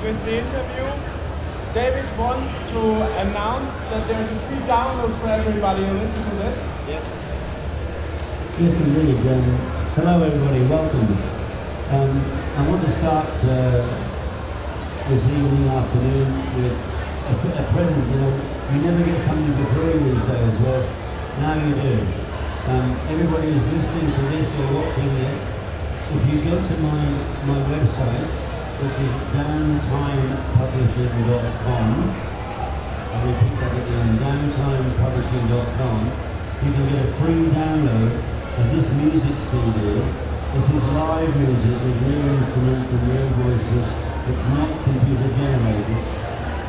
with the interview. David wants to announce that there's a free download for everybody who listen to this. Yes. Yes, indeed. Hello, everybody. Welcome. I want to start this afternoon with a present. You know, you never get something for free these days. Well, now you do. Everybody who's listening to this or watching this, if you go to my website, which is downtimepublishing.com, I'll repeat that again, downtimepublishing.com, you can get a free download of this music CD. This is live music with real instruments and real voices. It's not computer generated,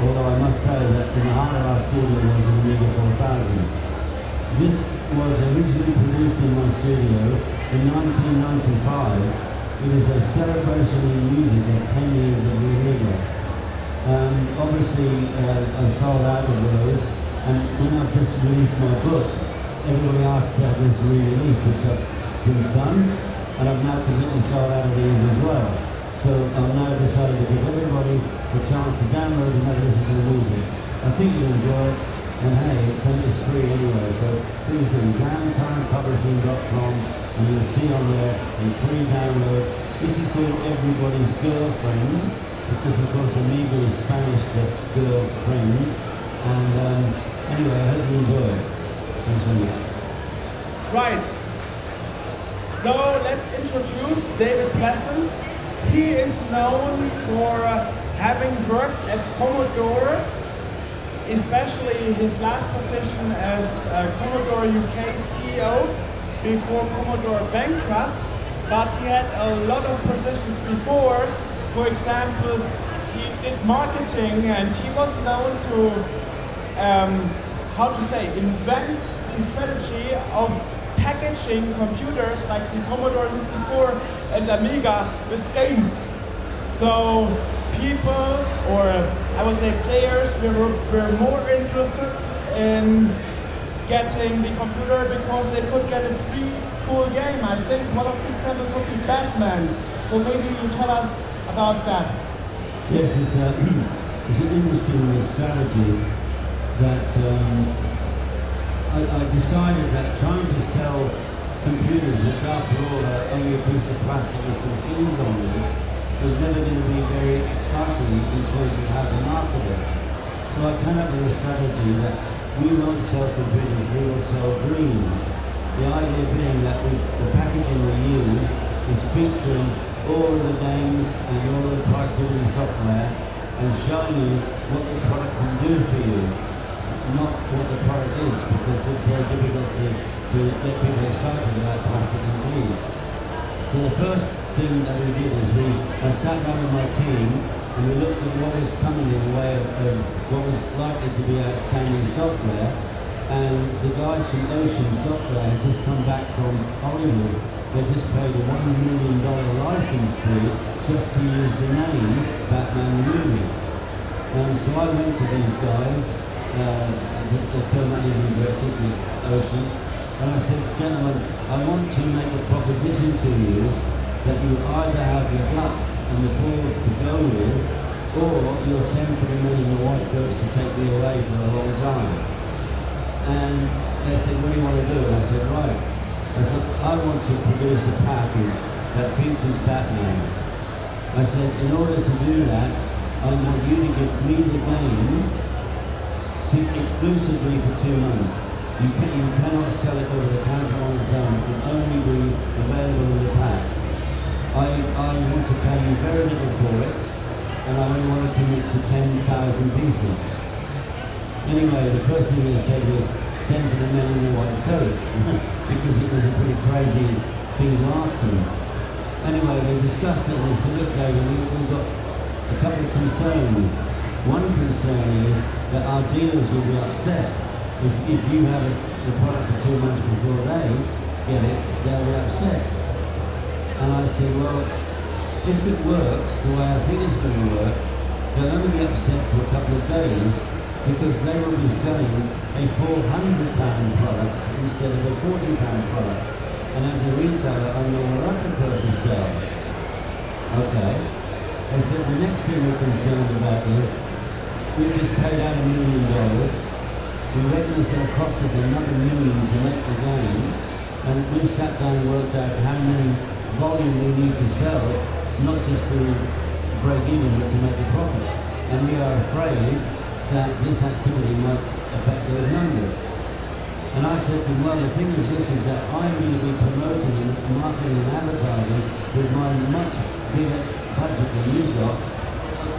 although I must say that in the heart of our studio was an Amiga 4000. This was originally produced in my studio in 1995. It is a celebration in music of 10 years of the Amiga. Obviously, I sold out of those, and when I've just released my book, everybody asked to have this re-release, which I've since done, and I've now completely sold out of these as well. So I've now decided to give everybody the chance to download and have a listen to the music. I think you'll enjoy it, and hey, it's free anyway, so please do downtimepublishing.com, and you'll see on there a free download. This is called Everybody's Girlfriend, because of course Amiga is Spanish for girlfriend, and anyway, I hope you enjoy it. Thanks very much. Right. So let's introduce David Pleasance. He is known for having worked at Commodore, especially his last position as Commodore UK CEO before Commodore bankrupt, but he had a lot of positions before. For example, he did marketing, and he was known to, invent the strategy of packaging computers like the Commodore 64 and Amiga with games. So people, or I would say players, were more interested in getting the computer because they could get a free cool game. I think one of the examples would be Batman. So maybe you tell us about that. Yes, it's an interesting strategy that I decided that trying to sell computers, which after all are only a piece of plastic with some keys on them, was never going to be very exciting in terms of how to market it. So I came up with a strategy that we won't sell computers, we will sell dreams. The idea being that the packaging we use is featuring all of the games and all of the productivity software and showing you what the product can do for you, not what the product is, because it's very difficult to get people excited about plastic and keys. So the first thing that we did is I sat down with my team and we looked at what was coming in the way of what was likely to be outstanding software, and the guys from Ocean Software had just come back from Hollywood. They just paid a $1 million license fee just to use the name Batman movie. So I went to these guys, the co-managing directors with Ocean, and I said, gentlemen, I want to make a proposition to you that you either have the guts and the balls to go with, or you'll send for the men in the white coats to take me away for a long time. And they said, what do you want to do? And I said, right. I said, I want to produce a package that features Batman. I said, in order to do that, I want you to give me the game exclusively for 2 months. You cannot sell it over the counter on its own. It can only be available in the pack. I want to pay you very little for it, and I only want to commit to 10,000 pieces. Anyway, the first thing they said was, send for the men in the white coats, because it was a pretty crazy thing to ask them. Anyway, they discussed it and they said, look David, we've got a couple of concerns. One concern is that our dealers will be upset. If you have the product for 2 months before they get it, they'll be upset. And I said, well, if it works the way I think it's going to work, they'll only be upset for a couple of days, because they will be selling a £400 product instead of a £40 product. And as a retailer, I know what I prefer to sell. Okay. They said the next thing we're concerned about is we just paid out $1 million. We reckon it's going to cost us another $1 million to make the game. And we've sat down and worked out how many volume we need to sell, not just to break even, but to make a profit. And we are afraid that this activity might affect those numbers. And I said to them, well, the thing is this, is that I'm going to be promoting and marketing and advertising with my much bigger budget than you've got,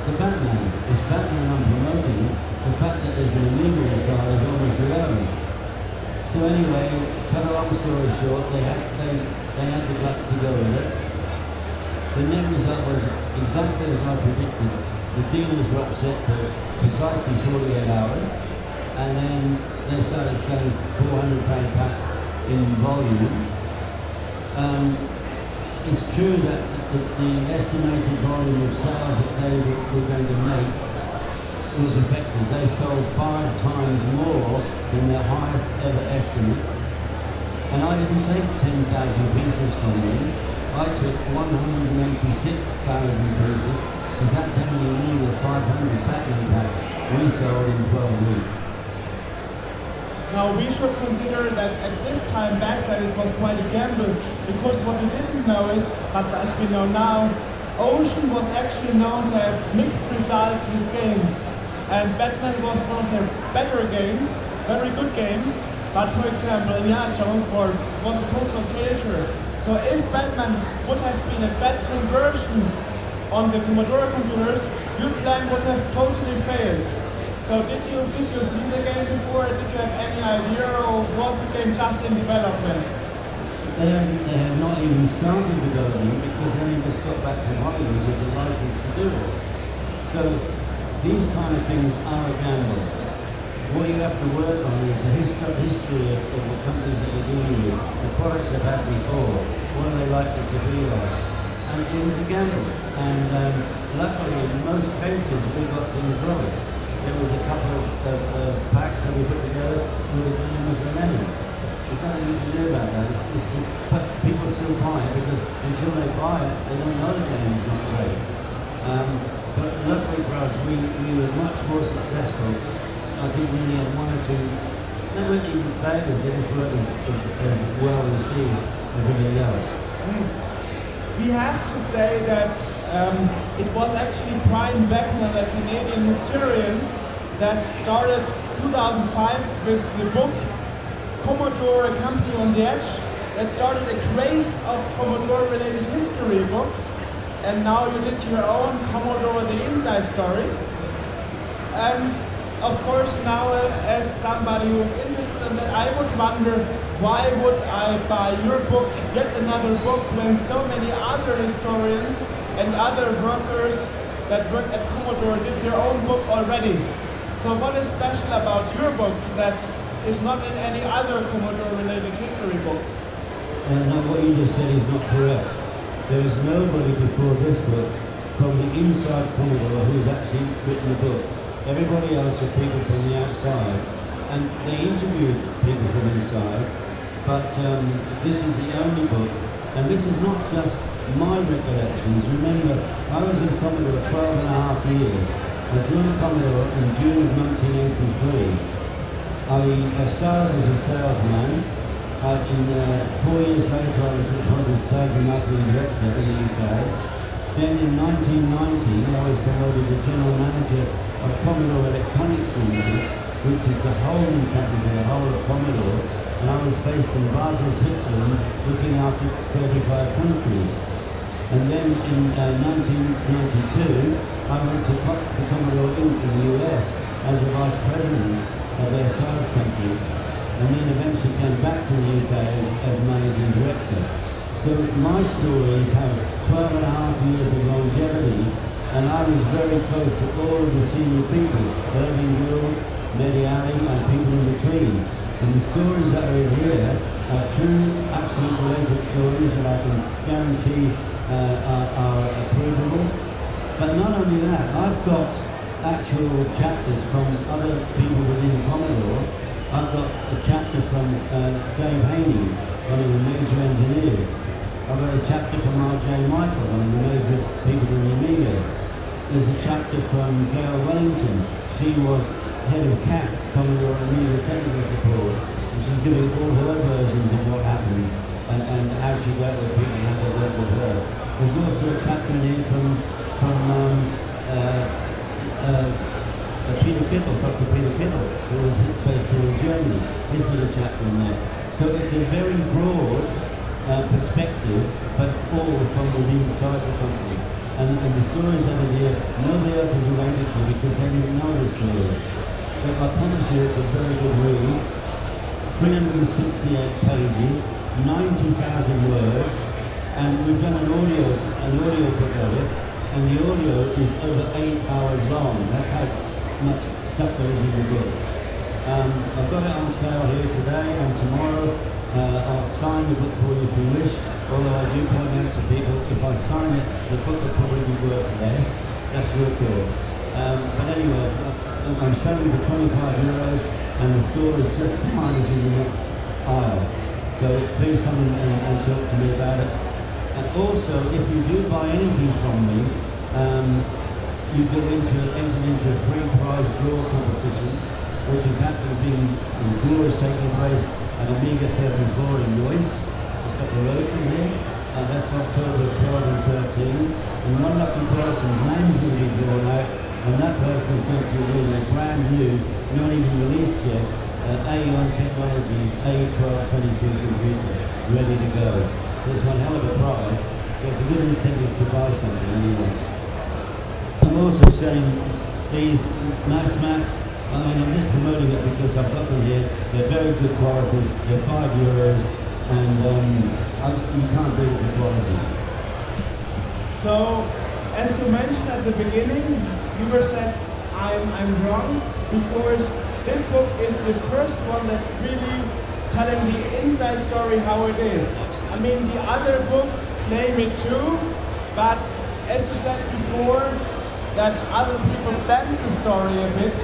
the Batman. It's Batman I'm promoting. The fact that there's an Amiga inside is almost irrelevant. So anyway, cut a long story short, they had the guts to go with it. The net result was exactly as I predicted. The dealers were upset for precisely 48 hours, and then they started selling 400 pound packs in volume. It's true that the estimated volume of sales that they were going to make was affected. They sold 5 times more than their highest ever estimate. And I didn't take 10,000 pieces from them. I took 186,000 pieces, because that's how many of the 500 Batman packs we sold in 12 weeks. Now we should consider that at this time back then it was quite a gamble, because what we didn't know is, but as we know now, Ocean was actually known to have mixed results with games. And Batman was one of their better games, very good games, but for example Indiana Jones was a total failure. So if Batman would have been a bad conversion on the Commodore computers, your plan would have totally failed. So did you see the game before? Did you have any idea, or was the game just in development? They had not even started development, because they only just got back from Hollywood with the license to do it. So these kind of things are a gamble. What you have to work on is the history of the companies that you're dealing with, the products they've had before, what are they likely to be like. And it was a gamble. And luckily, in most cases, we got things right. There was a couple of packs that we put together with the games remaining. There's nothing you can do about that. But people still buy it, because until they buy it, they don't know the game is not great. But luckily for us, we were much more successful. I think we only had 1 or 2, they weren't even failures, they just weren't as well received as everything else. We have to say that it was actually Brian Beckner, a Canadian historian, that started 2005 with the book Commodore, a Company on the Edge, that started a craze of Commodore-related history books, and now you did your own Commodore The Inside Story. And of course now, as somebody who is interested in that, I would wonder, why would I buy your book, yet another book, when so many other historians and other workers that work at Commodore did their own book already? So what is special about your book that is not in any other Commodore-related history book? No, what you just said is not correct. There is nobody before this book from the inside Commodore who's actually written the book. Everybody else are people from the outside, and they interviewed people from inside, but this is the only book, and this is not just my recollections. Remember, I was with Commodore 12 and a half years. I joined Commodore in June of 1983. I started as a salesman. 4 years later, I was appointed sales and marketing director in the UK. Then in 1990, I was promoted to general manager of Commodore Electronics Limited, which is the holding company for the whole of Commodore, and I was based in Basel, Switzerland, looking after 35 countries. And then in 1992, I went to Commodore Inc. in the US as a vice president of their sales company, and then eventually came back to the UK as managing director. So my stories have 12 and a half years of longevity, and I was very close to all of the senior people, Irving Guild, Mediali, and people in between. And the stories that are in here are true, absolute related stories that I can guarantee are provable. But not only that, I've got actual chapters from other people within Commodore. I've got a chapter from Dave Haney, one of the major engineers. I've got a chapter from R.J. Michael, one of the major people in the Amiga. there's a chapter from Gail Wellington. She was head of CATS, Commodore and Media Technical Support, and she's giving all her versions of what happened and how she dealt with people and how they dealt with her. There's also a chapter in here from Peter Kittle, Dr. Peter Kittle, who was based here in Germany. He's got a chapter in there. So it's a very broad perspective, but it's all from within inside the company. And the stories over here, nobody else has related to because they didn't know the stories. So I promise you it's a very good read. 368 pages, 90,000 words, and we've done an audio book of it, and the audio is over 8 hours long. That's how much stuff there is in the book. I've got it on sale here today and tomorrow. I'll sign the book for you if you wish, although I do point out to people, if I sign it, the book will probably be worth less. That's your call. But anyway, I'm selling for €25, and the store is just behind us in the next aisle. So please come and talk to me about it. And also, if you do buy anything from me, you go entered into a free prize draw competition, which is happening, the draw is taking place at Amiga 34 in Royce, just up the road from here. That's October 12 and 13. And one lucky person's name is going to be drawn out, and that person is going to win a brand new, not even released yet, Aeon Technologies A1222 computer, ready to go. It's one hell of a prize, so it's a good incentive to buy something anyway. I'm also selling these nice Macs. I mean, I'm just promoting it because I've got them here. They're very good quality. They're €5, and you can't beat the quality. So, as you mentioned at the beginning, you were said, I'm wrong, because this book is the first one that's really telling the inside story how it is. I mean, the other books claim it too, but as you said before, that other people bend the story a bit.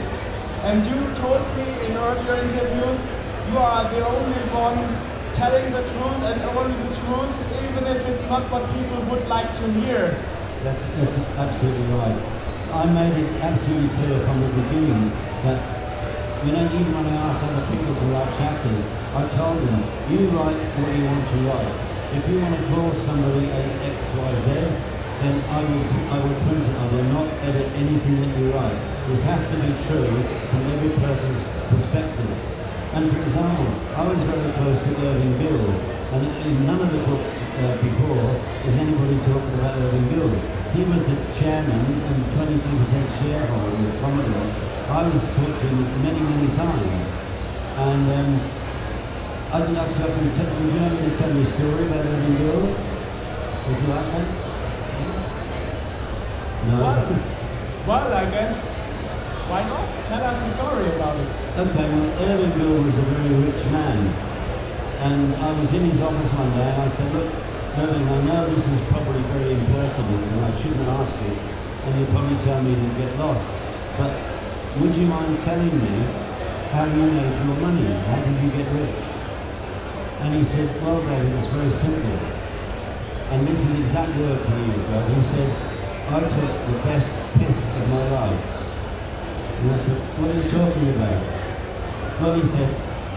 And you told me in earlier interviews, you are the only one telling the truth and only the truth, even if it's not what people would like to hear. That's absolutely right. I made it absolutely clear from the beginning that, even when I asked other people to write chapters, I told them, you write what you want to write. If you want to call somebody X, Y, Z, then I will print it. I will not edit anything that you write. This has to be true from every person's perspective. And for example, I was very close to Irving Gill, and in none of the books before is anybody talking about Irving Gill. He was the chairman and 22% shareholder of Commodore. I was talked to him many, many times. And I think actually would you like me to tell you a story about Irving Gill? Would you like that? No? Well, I guess, why not? Tell us a story about it. Okay, well, Irving Gill was a very rich man. And I was in his office one day and I said, look, Irving, I know this is probably very impertinent and I shouldn't ask you, and you'll probably tell me to get lost. But would you mind telling me how you made your money? How did you get rich? And he said, well, David, it's very simple. And this is the exact words he used, right? He said, I took the best piss of my life. And I said, what are you talking about? Well, he said,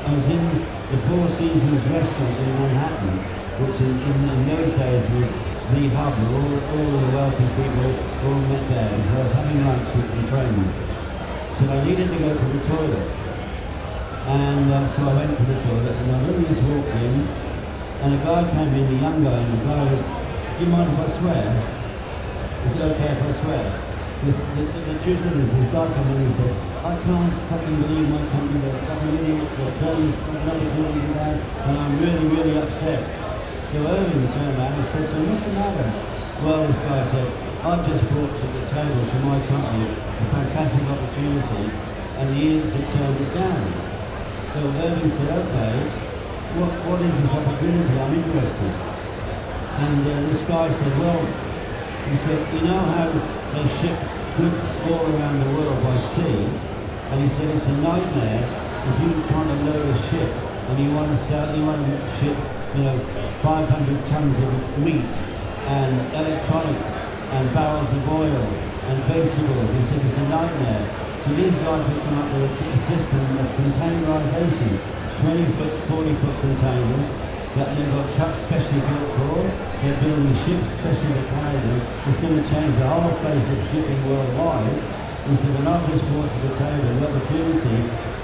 I was in the Four Seasons restaurant in Manhattan, which in those days was the hub where all the wealthy people all met there. So I was having lunch with some friends. So I needed to go to the toilet. And so I went to the toilet, and I really just walked in, and a guy came in, a young guy, and the guy was, do you mind if I swear? Is it okay if I swear? The truth is, the guy came in and he said, I can't fucking believe my company, they're fucking idiots, they're turning opportunity down, and I'm really, really upset. So Irving turned around and said, so what's the matter? Well, this guy said, I've just brought to the table to my company a fantastic opportunity, and the idiots have turned it down. So Irving said, okay, what is this opportunity? I'm interested. And this guy said, well, he said, you know how they ship goods all around the world by sea? And he said, it's a nightmare if you're trying to load a ship and you want to ship, 500 tons of meat and electronics and barrels of oil and vegetables. He said it's a nightmare. So these guys have come up with a system of containerization, 20-foot, 40-foot containers that they've got trucks specially built for. They're building ships specially to carry them. It's going to change the whole face of shipping worldwide. He said, and I've just brought to the table the opportunity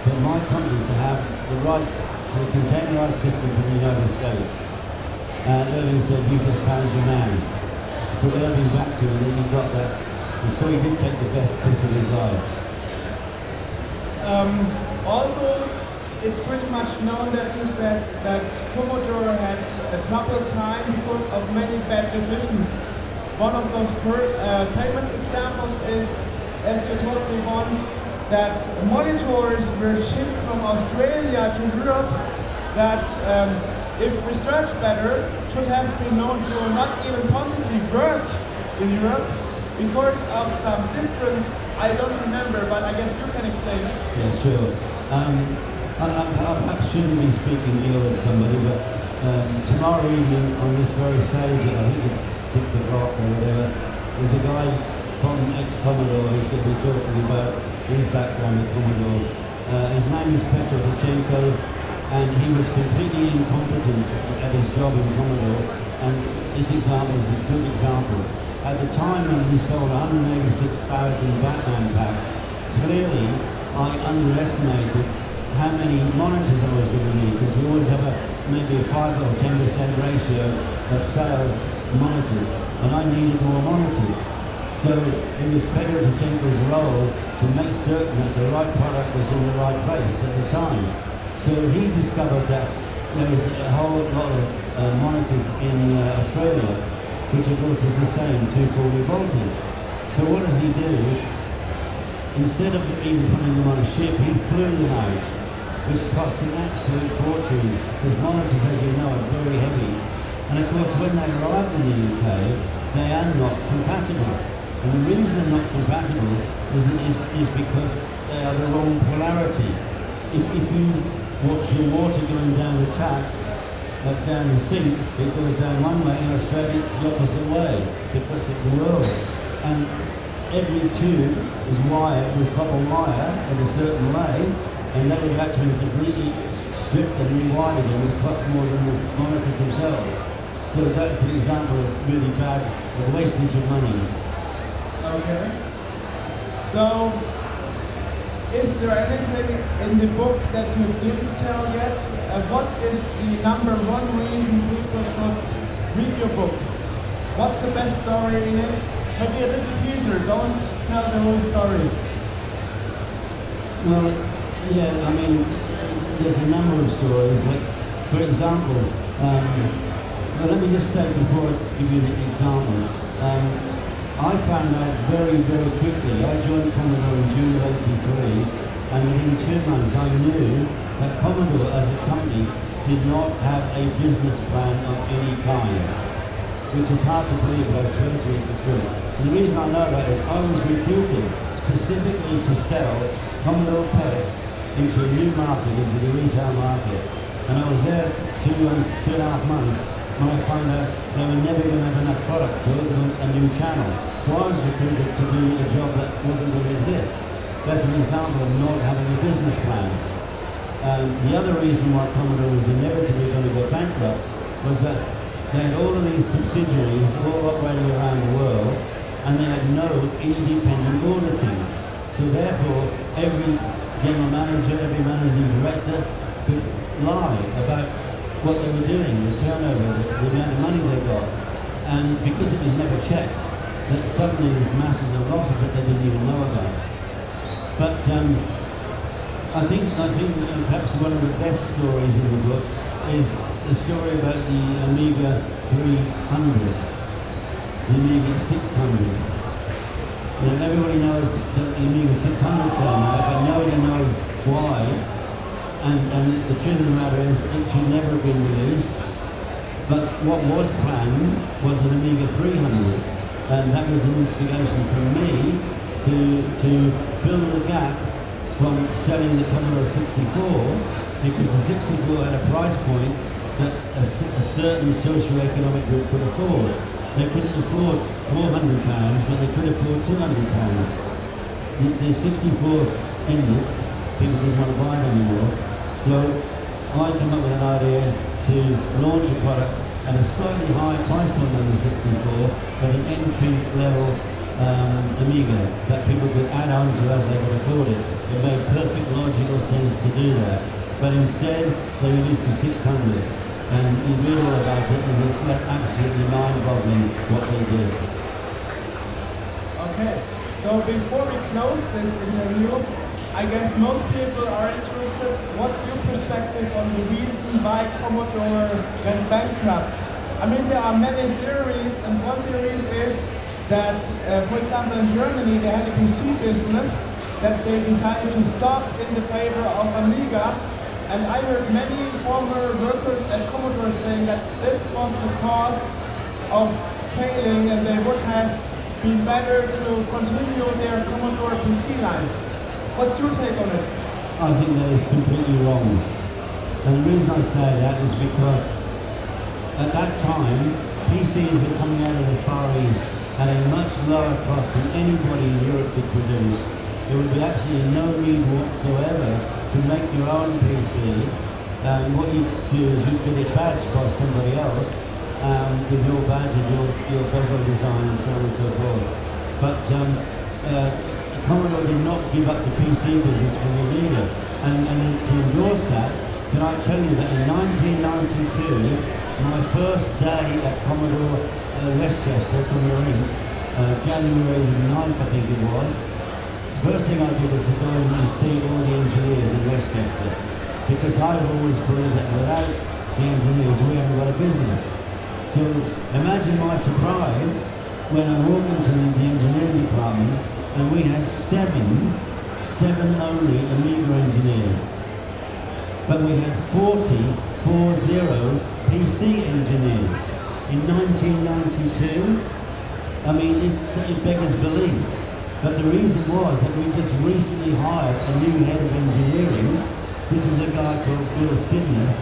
for my company to have the rights to a containerized system for the United States. Irving said, you just found your man. So Irving backed him, and then he got that. And so he did take the best piece of his eye. Also, it's pretty much known that you said that Commodore had a troubled time because of many bad decisions. One of those famous examples is, as you told me once, that monitors were shipped from Australia to Europe that if researched better should have been known to not even possibly work in Europe because of some difference. I don't remember, but I guess you can explain it. Yeah, sure. I shouldn't be speaking ill of somebody, but tomorrow evening on this very stage, I think it's 6 o'clock or whatever, there's a guy from ex-Commodore who's going to be talking about his background at Commodore. His name is Petr Tachenko, and he was completely incompetent at his job in Commodore, and this example is a good example. At the time when we sold 186,000 Batman packs, clearly I underestimated how many monitors I was going to need, because we always have maybe a 5 or 10% ratio of sales monitors, and I needed more monitors. So it was Petr Tachenko's role to make certain that the right product was in the right place at the time. So he discovered that there was a whole lot of monitors in Australia, which of course is the same, 240 voltage. So what does he do? Instead of even putting them on a ship, he flew them out, which cost an absolute fortune, because monitors, as you know, are very heavy. And of course, when they arrive in the UK, they are not compatible. And the reason they're not compatible is because they are the wrong polarity. If you watch your water going down the tap, down the sink, it goes down one way. In Australia, it's the opposite way because of the world. And every tube is wired with copper wire in a certain way, and that would have to be completely stripped and rewired, and it would cost more than the monitors themselves. So that's an example of really bad, of wastage of money. Okay. So, is there anything in the book that you didn't tell yet? What is the number one reason people should read your book? What's the best story in it? Maybe a little teaser, don't tell the whole story. Well, yeah, I mean, there's a number of stories. Like, for example, well, let me just state before I give you an example. I found out very, very quickly. I joined Commodore in June of '83, and within 2 months I knew that Commodore as a company did not have a business plan of any kind, which is hard to believe, but I swear to you it's the truth. And the reason I know that is I was recruited specifically to sell Commodore pets into a new market, into the retail market. And I was there 2 months, 2.5 months, when I found out they were never going to have enough product to open a new channel. So I was recruited to do a job that wasn't going to exist. That's an example of not having a business plan. The other reason why Commodore was inevitably going to go bankrupt was that they had all of these subsidiaries all operating around the world, and they had no independent auditing. So therefore, every general manager, every managing director could lie about what they were doing, the turnover, the amount of money they got. And because it was never checked, that suddenly there's masses of losses that they didn't even know about. But I think perhaps one of the best stories in the book is the story about the Amiga 300, the Amiga 600. You know, everybody knows that the Amiga 600 came out, but nobody knows why. And the truth of the matter is, it should never have been released. But what was planned was an Amiga 300, and that was an instigation for me to fill the gap from selling the Commodore 64, because the 64 had a price point that a certain socio-economic group could afford. They couldn't afford £400, but they could afford £200. The 64 ended, people didn't want to buy it anymore. So I came up with an idea to launch a product at a slightly higher price point than the 64, but an entry-level Amiga that people could add on to as they could afford it. It made perfect logical sense to do that. But instead, they released the 600, and you read all about it, and it's like absolutely mind-boggling what they did. Okay, so before we close this interview, I guess most people are interested. What's your perspective on the reason why Commodore went bankrupt? I mean, there are many theories, and one theory is that, for example, in Germany, they had a PC business that they decided to stop in the favor of Amiga. And I heard many former workers at Commodore saying that this was the cause of failing, and they would have been better to continue their Commodore PC line. What's your take on it? I think that is completely wrong. And the reason I say that is because at that time, PCs were coming out of the Far East at a much lower cost than anybody in Europe could produce. There would be absolutely no need whatsoever to make your own PC. What you do is you get it badged by somebody else with your badge and your bezel design and so on and so forth. But Commodore did not give up the PC business for the Amiga. And to endorse that, can I tell you that in 1992, my first day at Commodore Westchester, January the 9th I think it was, first thing I did was to go and see all the engineers in Westchester, because I've always believed that without the engineers we haven't got a business. So imagine my surprise when I walked into the engineering department and we had seven only Amiga engineers, but we had 40 PC engineers in 1992. I mean, it beggars belief. But the reason was that we just recently hired a new head of engineering. This is a guy called Bill Sidness,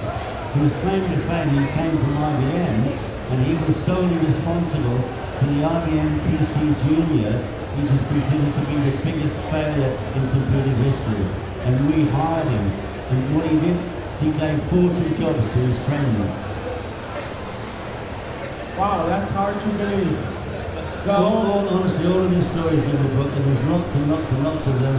whose claim to fame he came from IBM, and he was solely responsible for the IBM PC Junior, which is considered to be the biggest failure in computer history. And we hired him. And what he did, he gave 40 jobs to his friends. Wow, that's hard to believe. So, honestly, all of these stories in the book, and there's lots and lots and lots of them,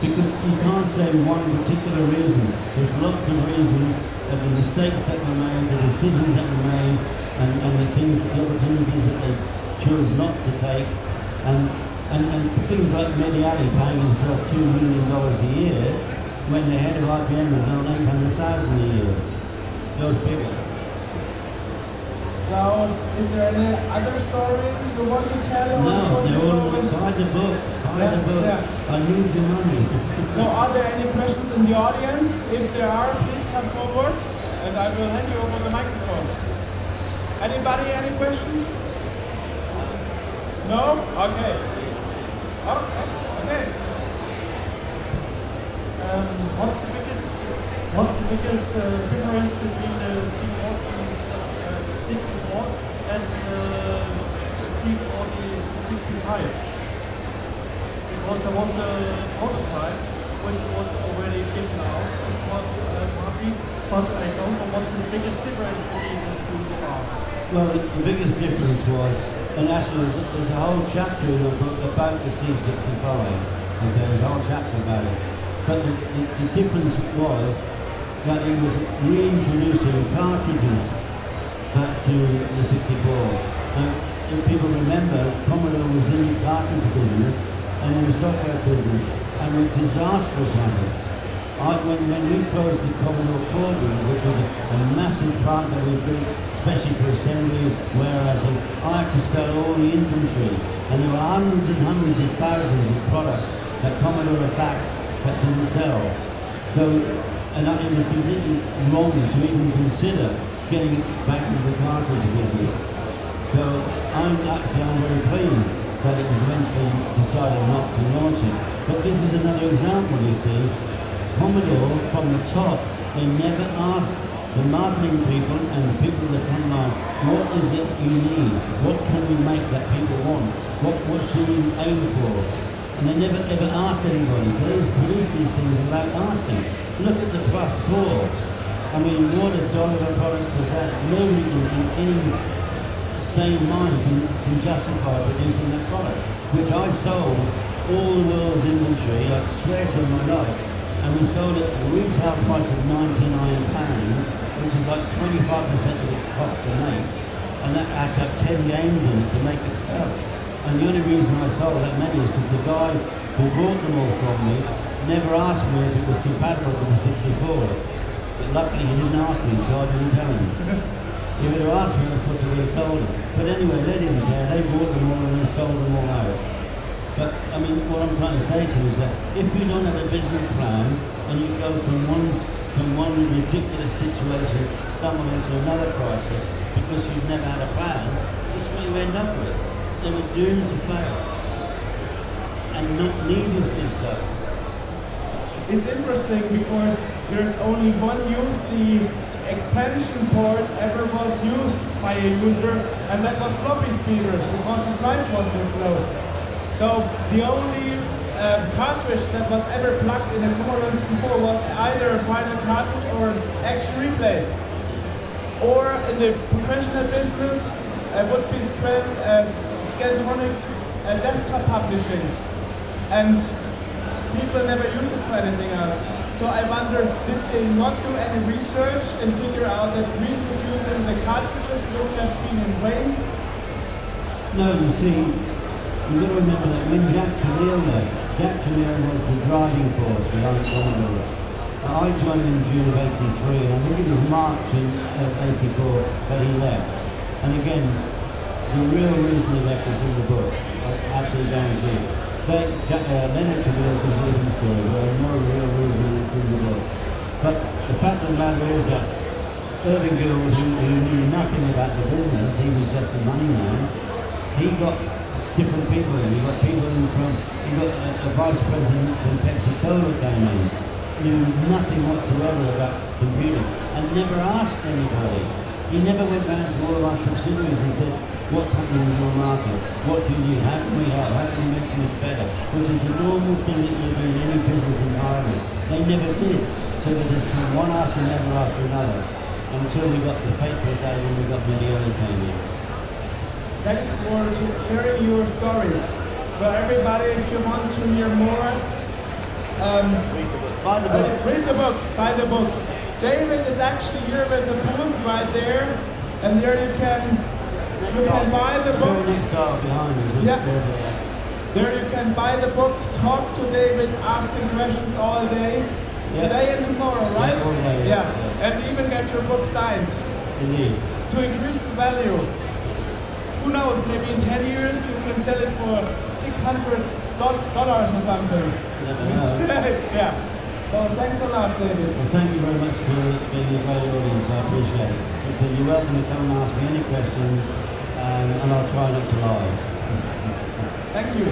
because you can't say one particular reason. There's lots of reasons of the mistakes that were made, the decisions that were made, and the things, the opportunities that they chose not to take, and things like Mediali paying himself $2 million a year when the head of IBM was on $800,000 a year. Go figure. So, is there any other story you want to tell? No, they're all buy the book. Buy the book. Yeah. I need the money. So, are there any questions in the audience? If there are, please come forward, and I will hand you over the microphone. Anybody, any questions? No? Okay. Oh, okay. What's the biggest difference between the C40 64 and C40 65? Because there was a prototype which was already given out. It was happy, but I don't know what's the biggest difference between these two cars. Well, the biggest difference was, and actually there's a whole chapter in the book about the C65. Okay, there's a whole chapter about it. But the difference was that it was reintroducing cartridges back to the 64. And if people remember, Commodore was in the cartridge business and in the software business, and with disastrous habits. When we closed the Commodore Core Room, which was a massive plant that we built, especially for assembly, warehousing, I had to sell all the inventory, and there were hundreds and hundreds of thousands of products that Commodore had back that didn't sell. So, and it was completely wrong to even consider getting back into the cartridge business. So I'm very pleased that it was eventually decided not to launch it. But this is another example, you see. Commodore, from the top, they never asked the marketing people and the people in the front line, what is it you need? What can we make that people want? What should we aim for? And they never ever ask anybody, so they just produce these things without asking. Look at the Plus 4. I mean, what a dog of a product was that? Nobody in any sane mind can justify producing that product, which I sold all the world's inventory, I swear to my life, and we sold it at a retail price of £99, which is like 25% of its cost to make, and that had to have 10 games in it to make it sell. And the only reason I sold that many is because the guy who bought them all from me never asked me if it was compatible with the 64. But luckily he didn't ask me, so I didn't tell him. If he'd have asked me, of course I would have told him. But anyway, they didn't care. They bought them all and they sold them all out. But I mean, what I'm trying to say to you is that if you don't have a business plan and you go from one ridiculous situation, stumble into another crisis because you've never had a plan, this is what you end up with. They were doomed to fail, and not needlessly so. It's interesting because there's only one use the expansion port ever was used by a user, and that was floppy speakers because the drive was so slow. So the only cartridge that was ever plugged in a Commodore 64 was either a final cartridge or an action replay. Or in the professional business would be Scantronic desktop publishing. And people never used it for anything else. So I wonder, did they not do any research and figure out that reintroducing the cartridges would have been in vain? No, you see, you've got to remember that when Jack Tramiel left, Jack Tramiel was the driving force behind Commodore. I joined in June of '83, and I think it was March of '84 that he left. And again, the real reason he left is in the book, I absolutely guarantee it. Leonard Tramiel gives a different story, but I know the real reason it's in the book. But the fact of the matter is that Irving Gould, who knew nothing about the business, he was just a money man, he got different people in. He got people in he got a vice president from Pepsi-Cola came in, knew nothing whatsoever about computers, and never asked anybody. He never went round to all of our subsidiaries and said, what's happening in your market? What do you need? How can we help? How can we make things better? Which is the normal thing that you do in any business environment. They never did. So they just came one after another, until we got the fateful day when we got Mediona came in. That is for sharing your stories. So everybody, if you want to hear more, Read the book. Buy the book. Read the book. Buy the book. David is actually here with a booth right there, and there you can buy the book. Very next aisle behind us. Yeah. There you can buy the book, talk to David, ask him questions all day, today and tomorrow, right? Yeah, all day, yeah. And even get your book signed. Indeed. To increase the value. Who knows, maybe in 10 years you can sell it for $600 or something. Never know. Yeah. So thanks a lot, David. Well, thank you very much for being a great audience. I appreciate it. So you're welcome to come and ask me any questions, and I'll try not to lie. Thank you.